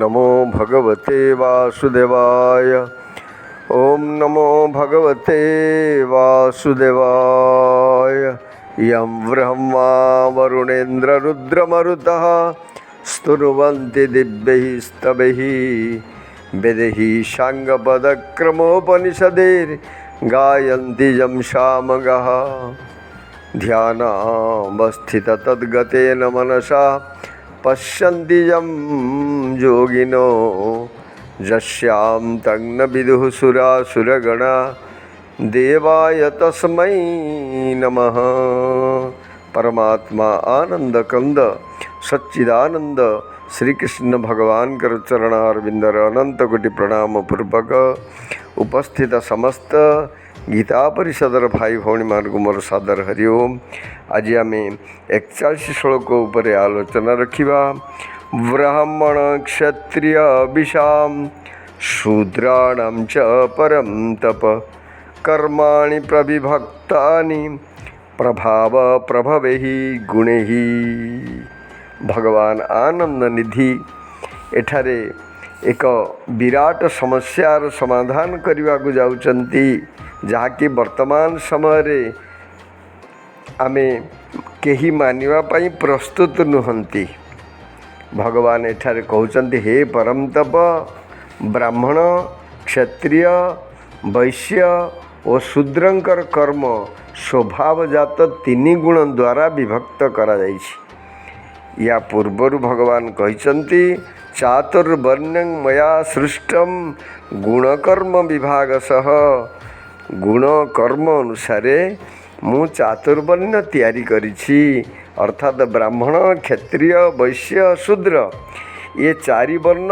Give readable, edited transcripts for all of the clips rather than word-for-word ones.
नमो भगवते वासुदेवाय। ओम नमो भगवते वासुदेवाय। यं ब्रह्मा वरुणेन्द्र रुद्रमरुतः स्तुवन्ति दिव्यैः स्तवैः वेदैः साङ्गपदक्रमोपनिषदैर्गायन्ति यं सामगाः। ध्यानावस्थित तद्गतेन मनसा पश्यन्ति यं योगिनो यस्यां तं न विदुः सुरासुरगणा देवाय तस्मै नमः। परमात्मा आनंद कंद सच्चिदानंद श्री कृष्ण भगवान कर चरणारविंदर अनंत कोटि प्रणाम पूर्वक उपस्थित समस्त गीता परिषदर भाई भौणी मानक मोर सादर हरिओम। आज आम 41 श्लोक उपर आलोचना रखा। ब्राह्मण क्षत्रिय विषाम शूद्राणां च परं तप कर्माणि प्रविभक्तानि प्रभाव प्रभवैः गुणैः। भगवान आनंद निधि एठारे एक विराट समस्यार समाधान करने को जाउचंती, जहाँकि वर्तमान समय रे आमे केही मानिवा पाई प्रस्तुत नुहंती। भगवान एठारे कहउचंती, हे परम तप, ब्राह्मण क्षत्रिय वैश्य और शूद्रंकर कर्म स्वभावजात 3 गुण द्वारा विभक्त करा जाइछि। या पूर्वर भगवान कहते चातुर्वर्ण्यं मया सृष्टम गुणकर्म विभागशः। गुण कर्म अनुसारे मु चातुर्वर्ण तैयारी करिछि, अर्थात ब्राह्मण क्षत्रिय वैश्य शूद्र ये 4 वर्ण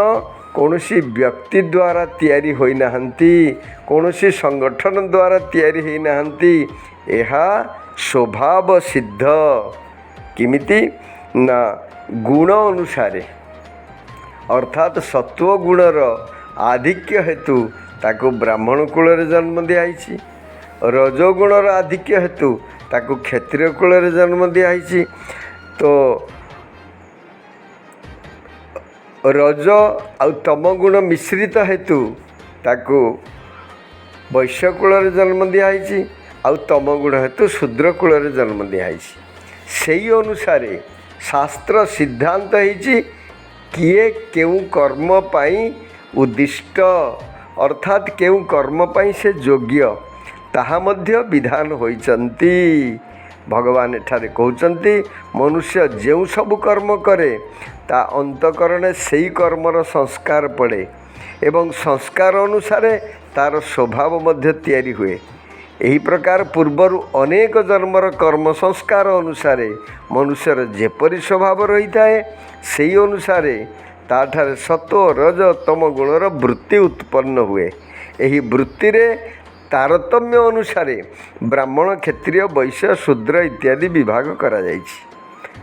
कौनसी व्यक्ति द्वारा तैयारी होई नाहंती, कौनसी संगठन द्वारा तैयारी होई नाहंती। यह स्वभाव सिद्ध किमिति ना गुण अनुसारे, अर्थात सत्व गुणर आधिक्य हेतु ताको ब्राह्मण कुल जन्म दियाइछि, रजोगुणर आधिक्य हेतु ताको क्षत्रिय कुल जन्म दियाइछि। तो रज आउ तम गुण मिश्रित हेतु ताको वैश्य कुल जन्म दियाइछि, आउ तम गुण हेतु शूद्र कुल जन्म दियाइछि। सेई अनुसारे शास्त्र सिद्धांत है किए केउ कर्म पाई उद्दिष्ट, अर्थात केउ कर्म पाई से योग्य ताहा मध्य विधान होइचंती। भगवान एठारे कहउचंती, मनुष्य जेउ सब कर्म करे ता अंतकरण सेई कर्मर संस्कार पड़े एवं संस्कार अनुसारे तार स्वभाव मध्य तैयारी हुए। यही प्रकार पूर्वर अनेक जन्मर कर्म संस्कार अनुसारे मनुष्यर जेपरी स्वभाव रही थाए सेई अनुसारे ताठारे सत्व रज तम गुणर वृत्ति उत्पन्न हुए। यही वृत्ति रे तारतम्य अनुसारे ब्राह्मण क्षत्रिय वैश्य शूद्र इत्यादि विभाग करा जाइछि।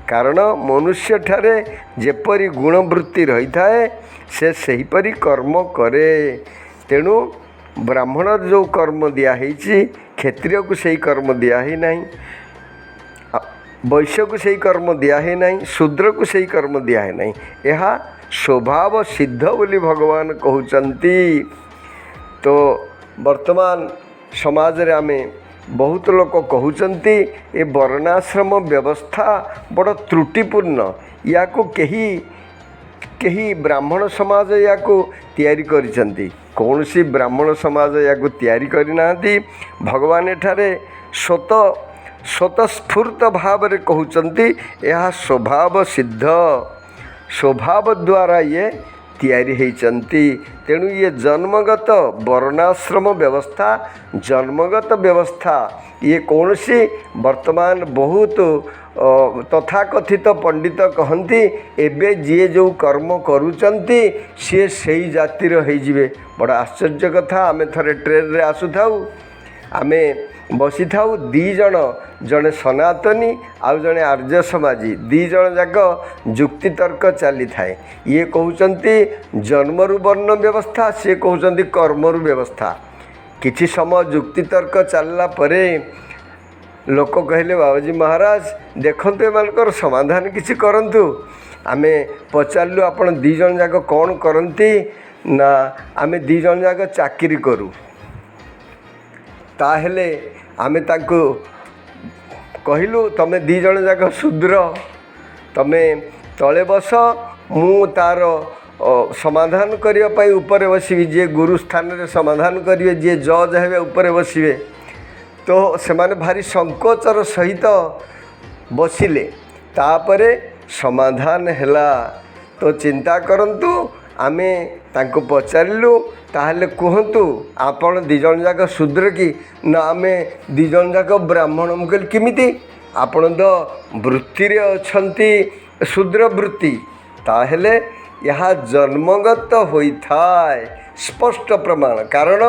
कारण मनुष्य ठारे जेपरी गुण वृत्ति रही थाए से सेहीपरी कर्म करे। तेणु ब्राह्मण जो कर्म दियाही, क्षत्रिय को सही कर्म दियाही नहीं, वैश्य को सही कर्म दियाही नहीं, शूद्र को सही कर्म दियाही नहीं। यह स्वभाव सिद्ध बोली भगवान कहउचंती। तो वर्तमान समाज रे आमे बहुत लोक कहउचंती ए वर्णाश्रम व्यवस्था बड़ त्रुटिपूर्ण, या को केही ब्राह्मण समाज या को तैयारी करिसंती। कौन सी ब्राह्मण समाज या को तैयारी करना। भगवान एठारे स्वतस्फूर्त भाव रे कहउचंती, यह स्वभाव सिद्ध, स्वभाव द्वारा ये तैयारी होइचंती। तेणु ये जन्मगत वर्णाश्रम व्यवस्था, जन्मगत व्यवस्था ये कौन सी वर्तमान बहुत तथाकथित पंडित कहती एबे जी जो कर्म करुचंती सी सही जातिर होइजिवे। बड़ा आश्चर्य कथा। आमे थरे ट्रेन रे आसु थाउ, आमे बसी थाउ 2 जन, जड़े सनातनी आउ जड़े आर्य समाजी, 2 जन जाक जुक्ति तर्क चली थाए। ये कहउचंती जन्मरु वर्ण व्यवस्था, सी कहउचंती कर्मरु व्यवस्था। किछि समय जुक्ति तर्क चलला परे लोक कहले, बाबाजी महाराज देखंतु एमानकर समाधान किछि करंतु। आमे पचारू आपण 2 जन जाक कौन करती ना आमे 2 जन जाक चाकरी करूँ ताहेले आमे तांको कहलु तमे 2 जन जाक शूद्र तमे तले बस मु तार समाधान करने ऊपर बसबि जे गुरु स्थान रे समाधान करेंगे जे जज हे ऊपर बसवे तो से माने भारी संकोचर सहित बसिले तापरे समाधान हैला। तो चिंता करंतु आमे तांको पचारिलु ताहले कहतु आपण 2 जन जाक शूद्र कि ना आमे 2 जन जाक ब्राह्मण मुकल किमिति आपण तो वृत्ति रे अछंती शूद्र वृत्ति ताहले यह जन्मगत होइथाय स्पष्ट प्रमाण। कारण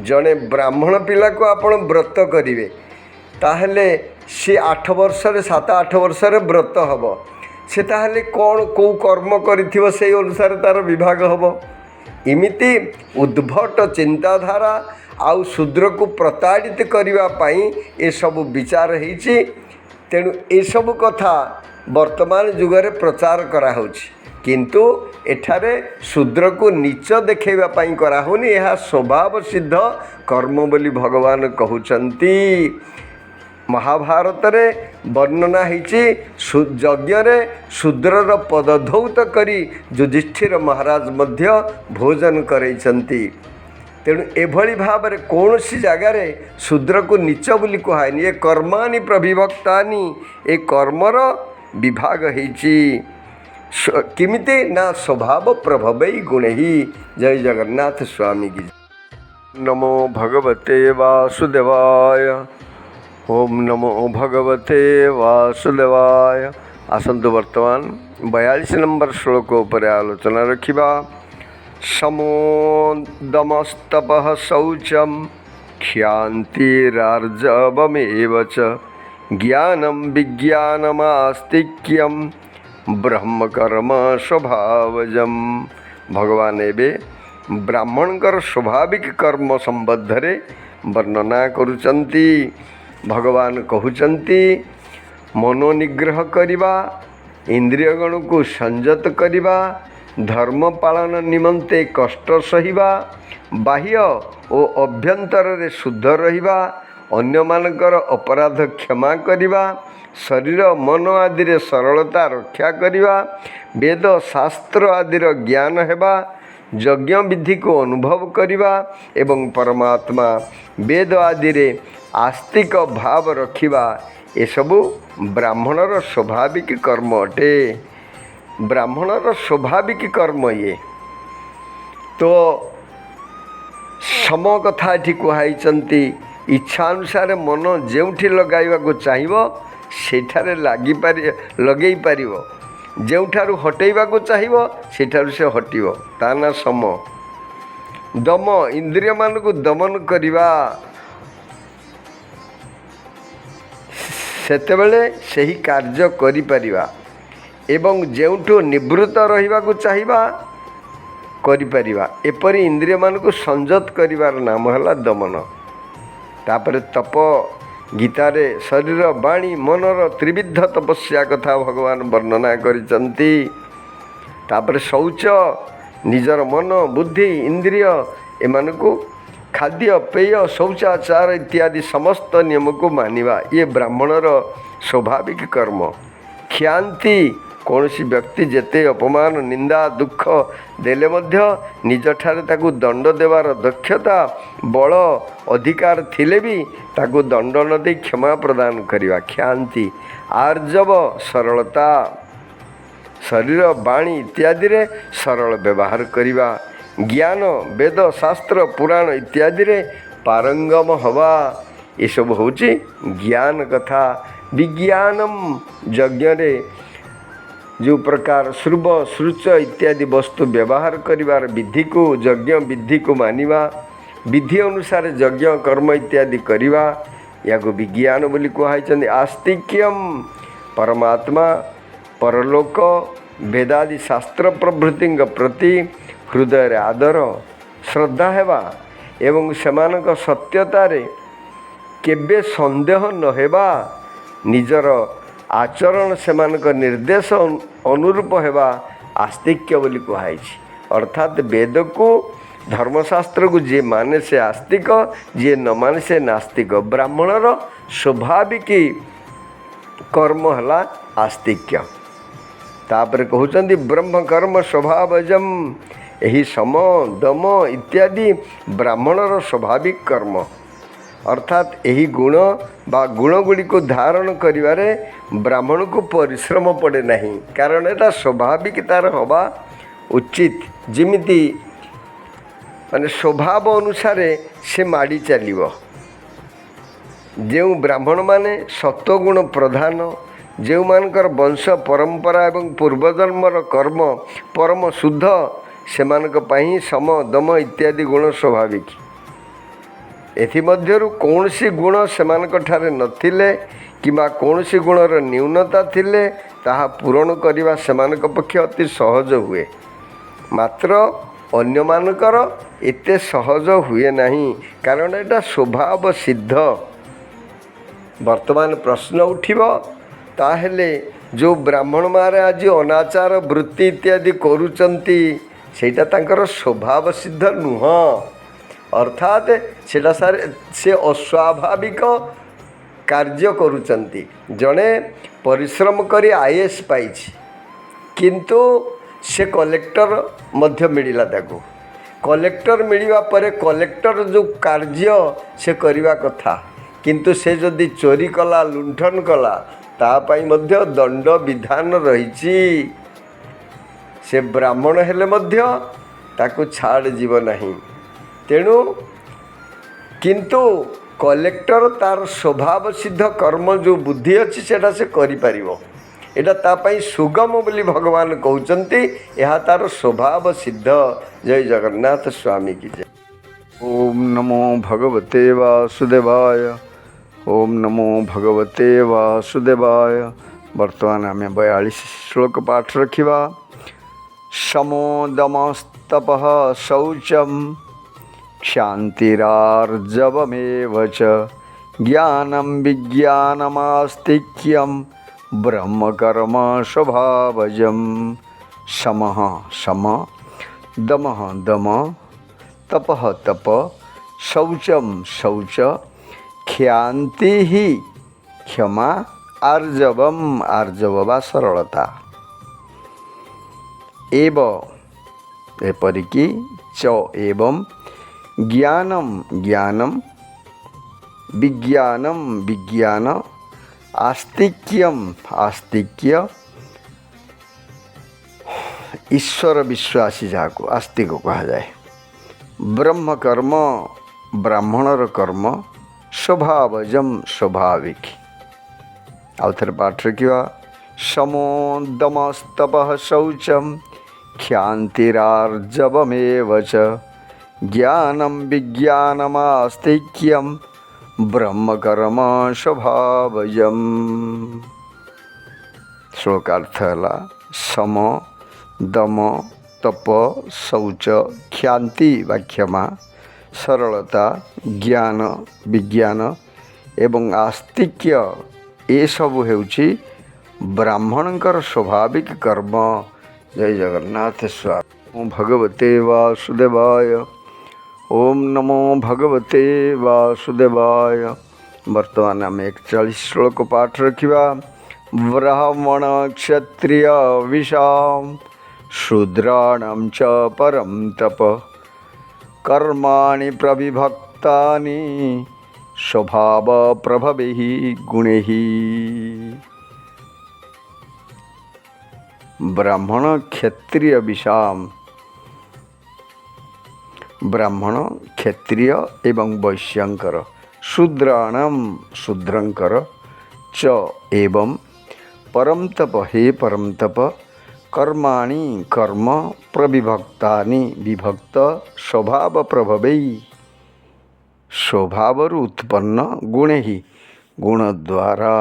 जड़े ब्राह्मण पिला को आपण व्रत करेंगे ताहले सी 8 वर्ष 7-8 वर्ष व्रत हम से ताहले कौन कौ कर्म करिथिबो से अनुसार तार विभाग हम इमिति उद्भट चिंताधारा आउ शूद्र को प्रताड़ित करने ये सब विचार होइछि। तेणु ये सब कथा वर्तमान जुगरे प्रचार कराहोछि किंतु एठारे शूद्र को नीच देखैबा पई कराहोनी यह स्वभाव सिद्ध कर्म बोली भगवान कहउचंती। महाभारत रे वर्णना होइछि यज्ञ रे शूद्रर पदधौत करी युधिष्ठिर महाराज मध्य भोजन करैछंती। तेणु एभली भाव में कौन सी जगार शूद्र को नीच बोली कहानी ये कर्मानि प्रविभक्तानि ए कर्मर विभाग होइछि किमिति ना स्वभाव प्रभवै गुणे ही। जय जगन्नाथ स्वामी की। नमो भगवते वासुदेवाय। ओम नमो भगवते वासुदेवाय। आसंतु वर्तमान 42 नंबर श्लोक पर आलोचना रखिबा। समो दमस्तपः शौचम क्षान्तिरार्जवमेव च ज्ञानम विज्ञानमास्तिक्यम ब्रह्म कर्म स्वभावजम। भगवान एबे ब्राह्मणकर स्वाभाविक कर्म संबद्धरे वर्णना करुचंती। भगवान कहउचंती मनोनिग्रह करिबा इंद्रियगण को संयत करिबा धर्म पालन निमंते कष्ट सहिबा बाह्य और अभ्यंतर रे शुद्ध रहिबा अन्य मानकर अपराध क्षमा करिबा शरीर मन आदि रे सरलता रक्षा करिबा वेद शास्त्र आदि ज्ञान हेबा यज्ञ विधि को अनुभव करिबा एवं परमात्मा वेद आदि रे आस्तिक भाव रखिबा ये सबु ब्राह्मणर स्वाभाविक कर्म अटे। ब्राह्मणर स्वाभाविक कर्म ये तो सम कथा ये कहुई इच्छा अनुसार मन जेउठी लगाइबा को चाहिबो सेठारे लगे पार जोठार हटेबा को चाहिए सेठार से हटिबो ता ना सम। दम इंद्रिय मान को दमन करिबा सेतेबेले सही कार्य करि परिबा एवं जेउठो निवृत्त रहिबा को चाहिबा करि परिबा एपरि इंद्रिय मान को संयत करिवार नाम हला दमन। तापरे तप गीतारे शरीर वाणी मनर त्रिविध तपस्या कथा भगवान वर्णना करिसंती। तापरे शौच निजर मन बुद्धि इंद्रिय एमान को खाद्य पेय शौचाचार इत्यादि समस्त नियम को मानिबा ये ब्राह्मणर स्वाभाविक कर्म। क्षांति कौन सी व्यक्ति जेते अपमान निंदा दुख देले मध्य निज ठारे ताकू दंड देवार दक्षता बल अधिकार थिले भी ताकू दंड न दे क्षमा प्रदान करिवा क्षांति। आर्जव सरलता शरीर वाणी इत्यादि रे सरल व्यवहार करिवा ज्ञान वेद शास्त्र पुराण इत्यादि रे पारंगम हवा ये सब होची ज्ञान कथा। विज्ञानम यज्ञ रे जो प्रकार श्रुव श्रुच इत्यादि वस्तु व्यवहार करिवार विधि को यज्ञ विधि को मानिवा विधि अनुसार यज्ञ कर्म इत्यादि करिवा या को विज्ञान बोली कहुई। आस्तिक्यम परमात्मा परलोक वेदादि शास्त्र प्रभृति प्रति हृदय आदर श्रद्धा हेबा एवं सेमानक सत्यतारे केबे संदेह न हेबा निजर आचरण सेमानक निर्देश अनुरूप हेबा आस्तिक्य बोली कहुई। अर्थात वेद को धर्मशास्त्र को जी माने से आस्तिक, जी न माने से नास्तिक। ब्राह्मणर स्वाभाविक कर्म है आस्तिक्य। तापर कहते ब्रह्म कर्म स्वभावजम, यही सम दम इत्यादि ब्राह्मणर स्वाभाविक कर्म। अर्थात यही गुण बा गुणगुड़ी को धारण करिवारे ब्राह्मण को परिश्रम पड़े नहीं, कारण एटा स्वाभाविक तार हवा उचित। जिमिति माने स्वभाव अनुसार से माड़ी चलिव। जो ब्राह्मण माने सत्वगुण प्रधान, जो मानकर वंश परंपरा एवं पूर्वजन्मर कर्म परम शुद्ध, सेमानक पई सम दम इत्यादि गुण स्वाभाविक। एथिमध्यरु कौनसी गुण सेमानक ठारे नथिले किंबा कौनसी गुणर न्यूनता थिले ताहा पूरण करिवा सेमानक पक्ष अति सहज हुए, मात्र अन्य मानकर एते सहज हुए नहीं, कारण एटा स्वभाव सिद्ध। वर्तमान प्रश्न उठिब ताहेले जो ब्राह्मण मारे आज अनाचार वृत्ति इत्यादि करूचंती सेटा तांकर स्वभाव सिद्ध नुह। अर्थात सेटा से अस्वाभाविक कार्य करूचंती। जड़े परिश्रम करी आईएएस पाइछि किंतु से कलेक्टर मध्य मिलिला ताको। कलेक्टर मिलिबा परे कलेक्टर जो कार्य से करिवा कथा, किंतु से जदि चोरी कला लुंठन कला तापाई मध्य दंड विधान रही। से ब्राह्मण हेले मध्य ताको छाड़ जीव नहीं। तेणु किंतु कलेक्टर तार स्वभाव सिद्ध कर्म जो बुद्धि अच्छी सेटा से करि परिबो। एटा तापाई सुगम बोली भगवान कहउचंती, यह तार स्वभाव सिद्ध। जय जगन्नाथ स्वामी की जय। ओम नमो भगवते वासुदेवाय। ओम नमो भगवते वासुदेवाय। वर्तमान आम 42 श्लोक पाठ रखिबा। समो दमस्तपः शौचम क्षान्तिरार्जवमेव च ज्ञानं विज्ञानमास्तिक्यं ब्रह्मकर्म स्वभावजं। समः सम, दमः दम, तपः तप, शौचम शौच, क्षान्ति ही क्षमा, आर्जवम आर्जव वा सरलता, एव एपरिकी च एवं ज्ञानम ज्ञानम, विज्ञानम विज्ञान, आस्तिक्यम आस्तिक्य, ईश्वर विश्वासी जाको आस्तिक कहा जाए। ब्रह्म कर्म ब्राह्मणर कर्म स्वभावजम स्वाभाविक। आउ थे पाठ रखा। समो दमस्तपः शौचम क्षान्तिरार्जवमेव च ज्ञानं विज्ञानमास्तिक्यं ब्रह्मकर्म स्वभावजम्। श्लोकार्थ है सम दम तप शौच क्षान्ति वा क्षमा, सरलता ज्ञान विज्ञान एवं आस्तिक्य, ये सबु हेउछि ब्राह्मणकर स्वाभाविक कर्म। जय जगन्नाथ स्वामी। भगवते वासुदेवाय। ओम नमो भगवते वासुदेवाय। वर्तमान आम 41 श्लोक पाठ रखिबा। ब्राह्मण क्षत्रिय विषाम शूद्राणां च परं तप कर्माणि प्रविभक्तानि स्वभाव प्रभवैः गुणैः। ब्राह्मण क्षत्रिय विषाम, ब्राह्मण क्षत्रिय एवं वैश्यंकर, शूद्राणाम शूद्रंकर, च एवं परम तप हे परम तप, कर्माणि कर्म प्रविभक्तानि विभक्त स्वभाव प्रभवै, स्वभावर उत्पन्न गुणे ही गुण द्वारा।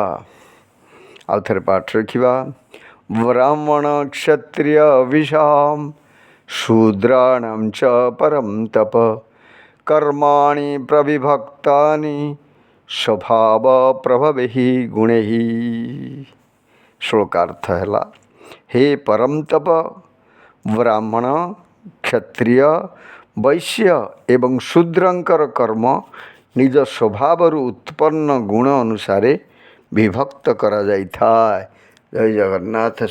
आउ थे पाठ रखिबा। ब्राह्मण क्षत्रिय विषाम शूद्राणां च परं तप कर्माणि प्रविभक्तानि स्वभाव प्रभवैः गुणैः। श्लोकार्थ है हे परम तप ब्राह्मण क्षत्रिय वैश्य एवं शूद्रंकर कर्म निज स्वभाव उत्पन्न गुण अनुसार विभक्त करा जाइथाय। जय जगन्नाथ।